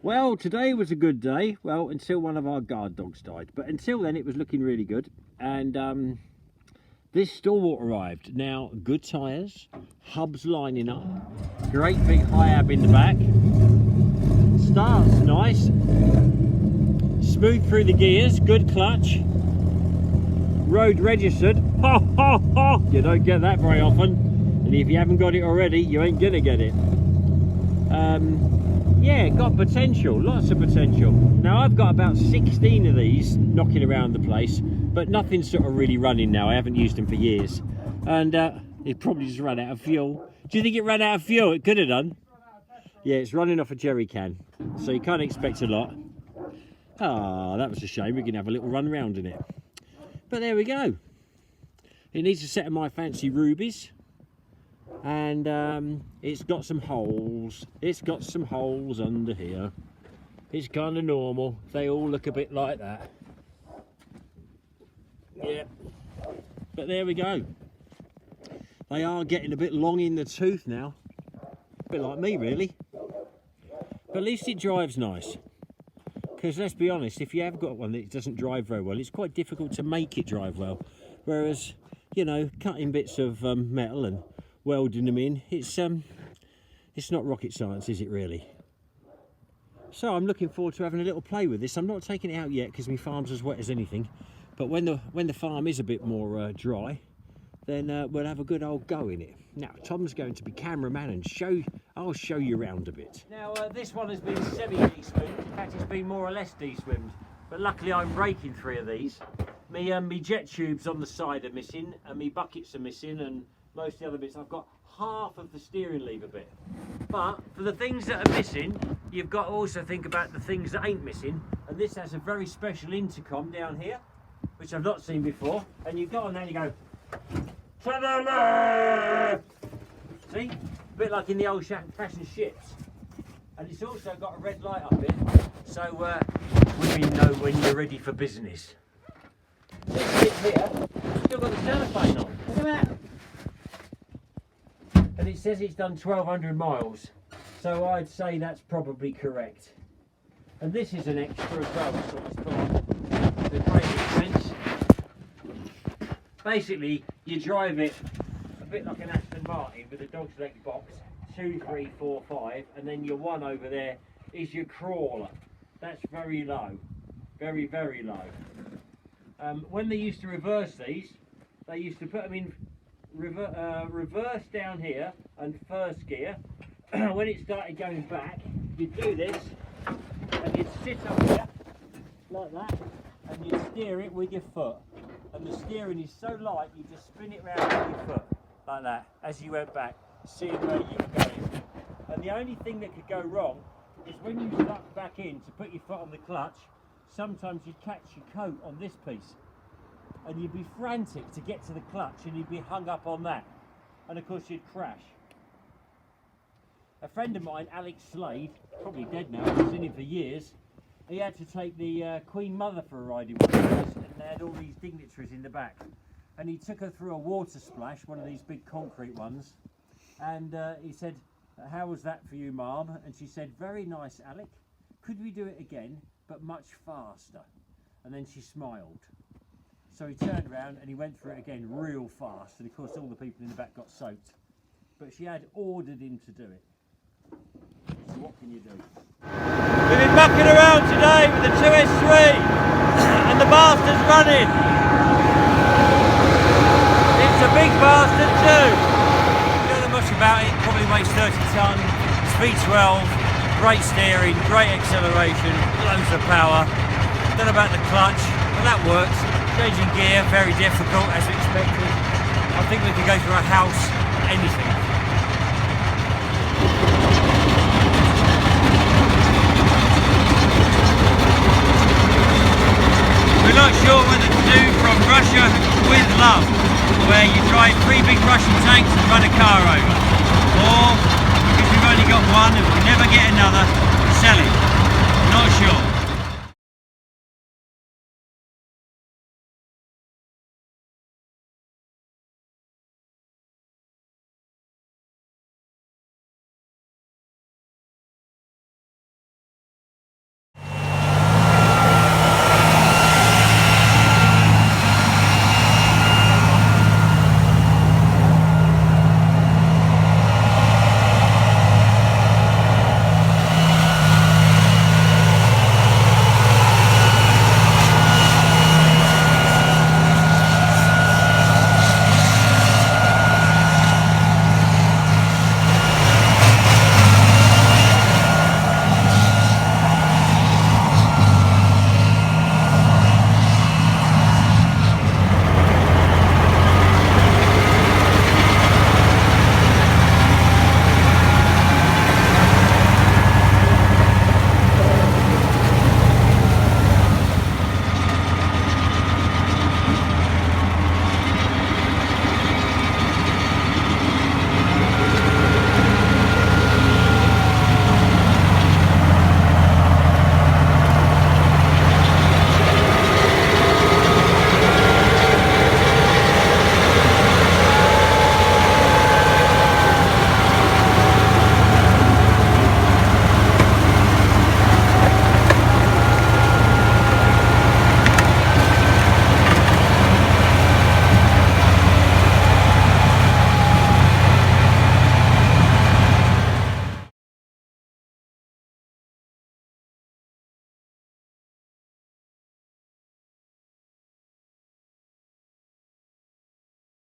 Well, today was a good day, well, until one of our guard dogs died. But until then, it was looking really good. And this stalwart arrived. Now, good tyres, hubs lining up, great big high ab in the back. Starts nice, smooth through the gears, good clutch. Road registered. Ha ha ha! You don't get that very often. And if you haven't got it already, you ain't gonna get it. Yeah, got potential, lots of potential. Now I've got about 16 of these knocking around the place, but nothing's sort of really running now. I haven't used them for years. And it probably just ran out of fuel. Do you think it ran out of fuel? It could have done. Yeah, it's running off a jerry can, so you can't expect a lot. Ah, that was a shame. We can have a little run around in it. But there we go. It needs a set of my fancy rubies. And it's got some holes. It's got some holes under here. It's kind of normal. They all look a bit like that. Yeah. But there we go. They are getting a bit long in the tooth now. A bit like me, really. But at least it drives nice. Because let's be honest, if you have got one that doesn't drive very well, it's quite difficult to make it drive well. Whereas, you know, cutting bits of metal and welding them in, it's not rocket science, is it really? So I'm looking forward to having a little play with this. I'm not taking it out yet because my farm's as wet as anything, but when the farm is a bit more dry, then we'll have a good old go in it. Now Tom's going to be cameraman and I'll show you around a bit. Now this one has been semi-deswimmed. In fact, it's been more or less deswimmed, but luckily I'm breaking 3 of these. Me jet tubes on the side are missing, and me buckets are missing, and most of the other bits. I've got half of the steering lever bit. But for the things that are missing, you've got to also think about the things that ain't missing. And this has a very special intercom down here, which I've not seen before. And you go on there and you go, to the left! See? A bit like in the old fashioned ships. And it's also got a red light up here, so we know when you're ready for business. This bit here, still got the cellophane on. Look at that. And it says it's done 1,200 miles, so I'd say that's probably correct. And this is an extra as well, so it's put on the great expense. Basically, you drive it a bit like an Aston Martin with a dog's leg box, 2, 3, 4, 5, and then your one over there is your crawler. That's very low, very, very low. When they used to reverse these, they used to put them in reverse down here and first gear. When it started going back, you'd do this and you'd sit up here like that and you'd steer it with your foot, and the steering is so light you just spin it round with your foot like that as you went back, seeing where you were going. And the only thing that could go wrong is when you stuck back in to put your foot on the clutch, sometimes you'd catch your coat on this piece and you'd be frantic to get to the clutch and you'd be hung up on that, and of course you'd crash. A friend of mine, Alex Slade, probably dead now, I've seen him for years, he had to take the Queen Mother for a ride in one of those, and they had all these dignitaries in the back, and he took her through a water splash, one of these big concrete ones, and he said, "How was that for you, Mum?" And she said, "Very nice, Alec. Could we do it again, but much faster?" And then she smiled. So he turned around and he went through it again real fast, and of course all the people in the back got soaked. But she had ordered him to do it. So what can you do? We've been mucking around today with the 2S3 and the bastard's running. It's a big bastard too. Don't know much about it, probably weighs 30 tonne, it's V12, great steering, great acceleration, loads of power. Don't know about the clutch, but that works. Changing gear, very difficult as expected. I think we could go through a house, anything. We're not sure whether to do From Russia with Love, where you drive 3 big Russian tanks and run a car over, or because we've only got one and we never get another, sell it. Not sure.